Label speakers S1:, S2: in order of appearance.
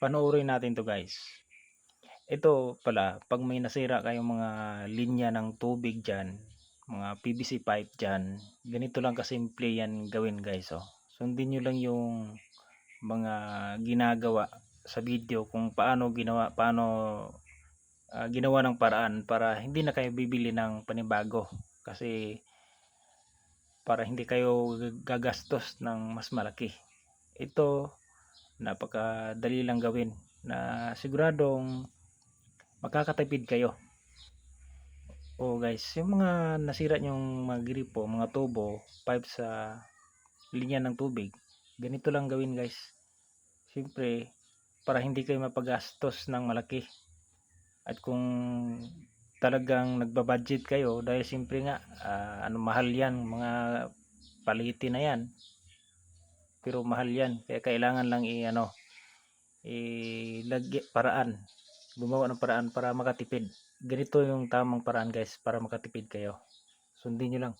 S1: Panoorin natin 'to guys. Ito pala, 'pag may nasira kayong mga linya ng tubig diyan, mga PVC pipe diyan, ganito lang kasimple yan gawin guys, oh. Sundin niyo lang yung mga ginagawa sa video kung ginawa ng paraan para hindi na kayo bibili ng panibago. Kasi para hindi kayo gagastos ng mas malaki. Ito, napakadali lang gawin na siguradong makakatipid kayo. O guys, yung mga nasira nyong mga gripo, mga tubo, pipe sa linya ng tubig, ganito lang gawin guys. Siyempre, para hindi kayo mapagastos ng malaki. At kung talagang nagbabudget kayo, dahil siyempre nga, mahal yan, mga palitin na yan. Pero mahal yan, kaya kailangan lang paraan, gumawa ng paraan para makatipid. Ganito yung tamang paraan guys para makatipid kayo. Sundin nyo lang.